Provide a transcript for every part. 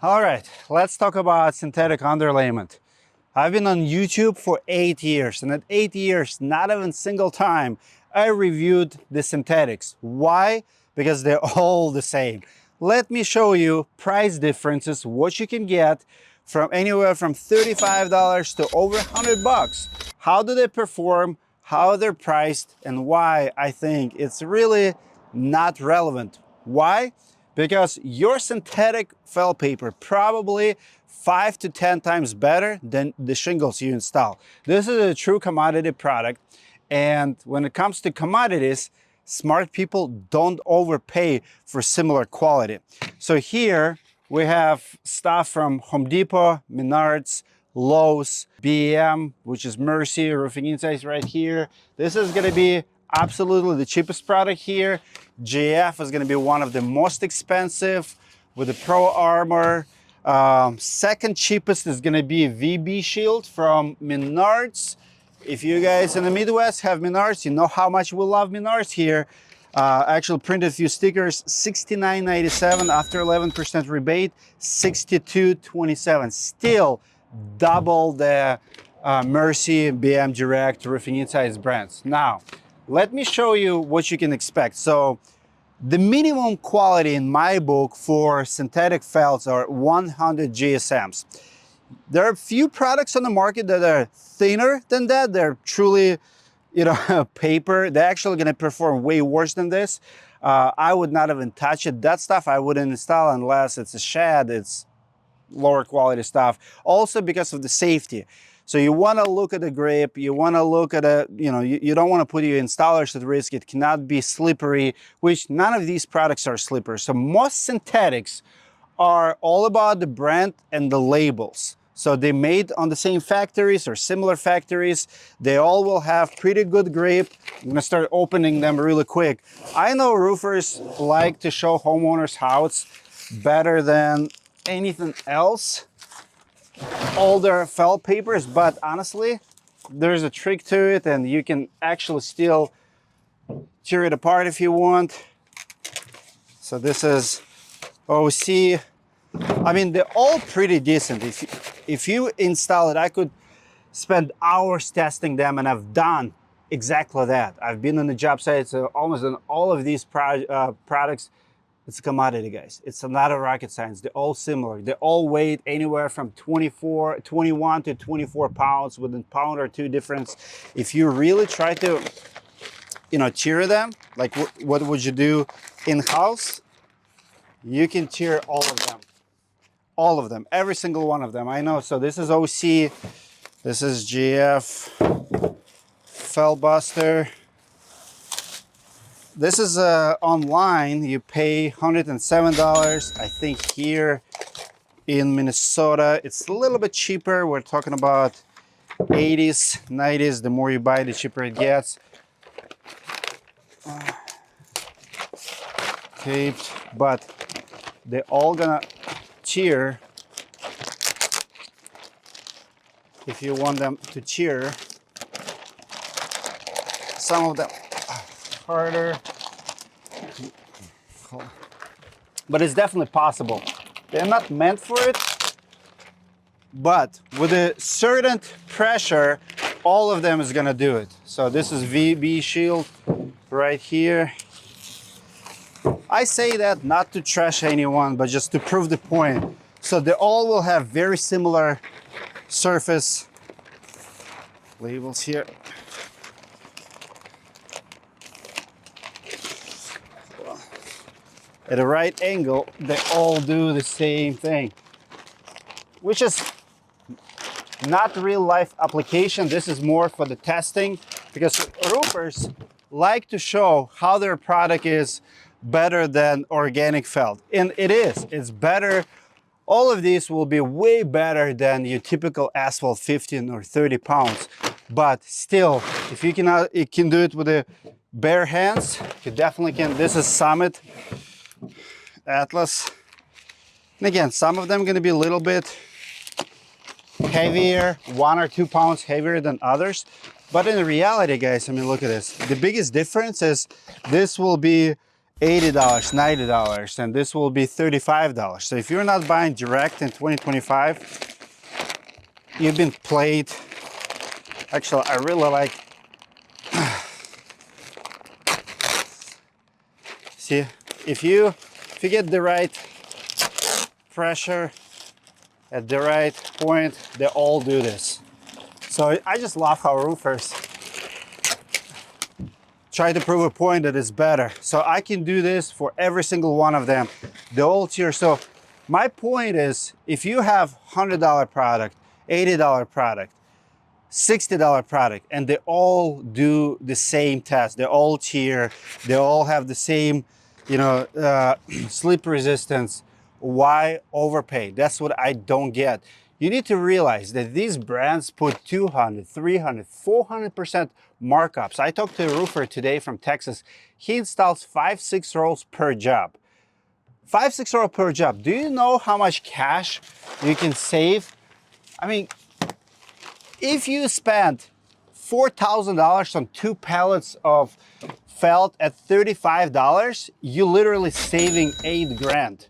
All right, let's talk about synthetic underlayment. I've been on YouTube for 8 years, and at 8 years, not even a single time, I reviewed the synthetics. Why? Because they're all the same. Let me show you price differences, what you can get from anywhere from $35 to over $100. How do they perform, how they're priced, and why I think it's really not relevant. Why? Because your synthetic felt paper probably 5 to 10 times better than the shingles you install. This is a true commodity product, and when it comes to commodities, smart people don't overpay for similar quality. So here we have stuff from Home Depot, Menards, Lowe's, BM, which is Mercy Roofing Insights right here. This is going to be absolutely the cheapest product here. GF is going to be one of the most expensive with the Pro Armor. Second cheapest is going to be VB Shield from Menards. If you guys in the Midwest have Menards, you know how much we love Menards here. Actually printed a few stickers, $69.97 after 11% rebate, $62.27. Still double the Mercy, BM Direct, Roofing Insights brands. Now, let me show you what you can expect. So the minimum quality in my book for synthetic felts are 100 GSMs. There are a few products on the market that are thinner than that. They're truly, paper. They're actually going to perform way worse than this. I would not even touch it. That stuff I wouldn't install unless it's a shed. It's lower quality stuff. Also because of the safety. So you want to look at the grip, you want to look at you don't want to put your installers at risk. It cannot be slippery, which none of these products are slippery. So most synthetics are all about the brand and the labels. So they made on the same factories or similar factories. They all will have pretty good grip. I'm gonna start opening them really quick. I know roofers like to show homeowners how it's better than anything else, all their felt papers, but honestly, there's a trick to it, and you can actually still tear it apart if you want. So this is OC. I mean, they're all pretty decent. If you install it, I could spend hours testing them, and I've done exactly that. I've been on the job sites, almost on all of these products. It's a commodity, guys. It's not a rocket science. They're all similar. They all weigh anywhere from 21 to 24 pounds, with a pound or two difference. If you really try to, tear them, like what would you do in-house? You can tear all of them. All of them, every single one of them. I know. So this is OC, this is GF, Fellbuster. This is online. You pay $107. I think here in Minnesota, it's a little bit cheaper. We're talking about 80s, 90s. The more you buy, the cheaper it gets. Taped, but they're all gonna tear. If you want them to tear, some of them harder, but it's definitely possible. They're not meant for it, but with a certain pressure, all of them is gonna do it. So this is VB Shield right here. I say that not to trash anyone, but just to prove the point. So they all will have very similar surface labels here. At a right angle, they all do the same thing, which is not real life application. This is more for the testing, because roofers like to show how their product is better than organic felt. And it is, it's better. All of these will be way better than your typical asphalt 15 or 30 pounds. But still, if you can do it with the bare hands, you definitely can. This is Summit, Atlas. And again, some of them are gonna be a little bit heavier, 1 or 2 pounds heavier than others. But in reality, guys, I mean, look at this. The biggest difference is this will be $80, $90, and this will be $35. So if you're not buying direct in 2025, you've been played. Actually, I really like, see, if you get the right pressure at the right point, they all do this. So I just love how roofers try to prove a point that is better. So I can do this for every single one of them, the whole tier. So my point is, if you have $100 product, $80 product, $60 product, and they all do the same test, they all tier, they all have the same, slip resistance, why overpay? That's what I don't get. You need to realize that these brands put 200, 300, 400% markups. I talked to a roofer today from Texas. He installs 5-6 rolls per job. 5-6 rolls per job. Do you know how much cash you can save? I mean, if you spend $4,000 on 2 pallets of felt at $35, you're literally saving $8,000.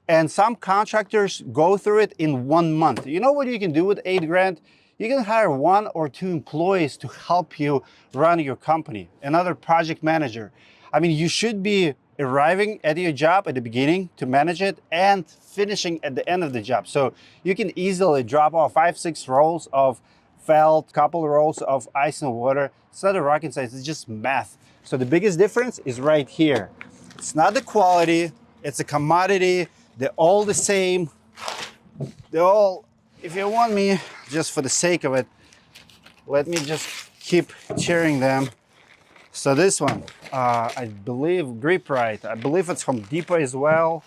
And some contractors go through it in 1 month. You know what you can do with $8,000? You can hire 1 or 2 employees to help you run your company, another project manager. I mean, you should be arriving at your job at the beginning to manage it and finishing at the end of the job. So you can easily drop off 5-6 rolls of felt, couple rolls of ice and water. It's not a rocket science, it's just math. So the biggest difference is right here. It's not the quality, it's a commodity. They're all the same. They're all, if you want me, just for the sake of it, let me just keep cheering them. So this one, I believe Grip Right. I believe it's Home Depot as well.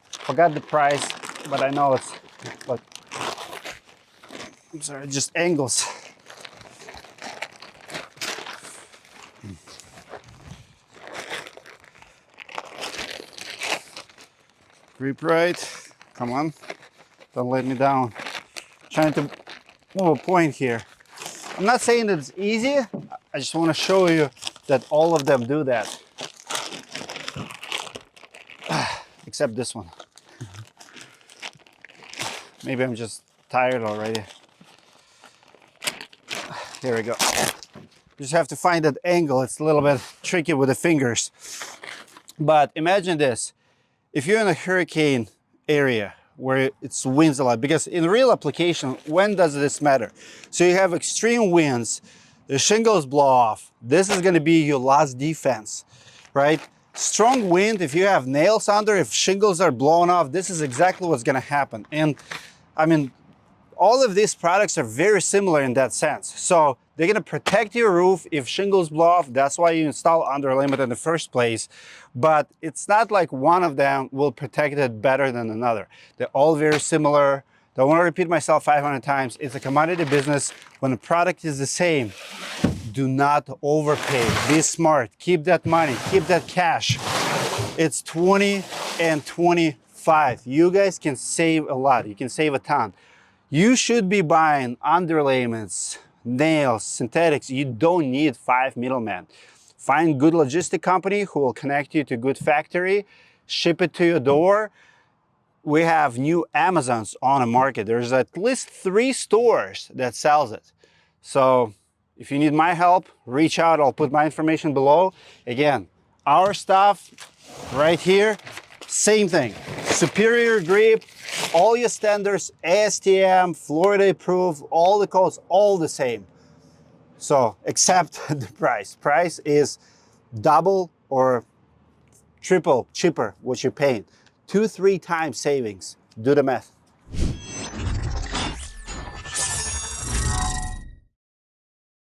Forgot the price, but I know it's, look, I'm sorry, just angles. Grip Right, come on, don't let me down. Trying to move a point here. I'm not saying that it's easy, I just want to show you that all of them do that. Except this one. Maybe I'm just tired already. Here we go. You just have to find that angle. It's a little bit tricky with the fingers. But imagine this. If you're in a hurricane area where it's winds a lot, because in real application, when does this matter? So you have extreme winds, the shingles blow off. This is going to be your last defense, right? Strong wind, if you have nails under, if shingles are blown off, this is exactly what's going to happen. And I mean, all of these products are very similar in that sense. So they're going to protect your roof if shingles blow off. That's why you install Underlayment in the first place. But it's not like one of them will protect it better than another. They're all very similar. Don't want to repeat myself 500 times. It's a commodity business. When the product is the same, do not overpay. Be smart. Keep that money. Keep that cash. It's 20 and 25. You guys can save a lot. You can save a ton. You should be buying underlayments, nails, synthetics. You don't need 5 middlemen. Find good logistic company who will connect you to good factory, ship it to your door. We have new Amazons on the market. There's at least 3 stores that sells it. So if you need my help, reach out. I'll put my information below. Again, our stuff right here, same thing. Superior grip, all your standards, ASTM, Florida approved, all the codes, all the same. So, except the price. Price is double or triple cheaper what you're paying. 2-3 times savings. Do the math.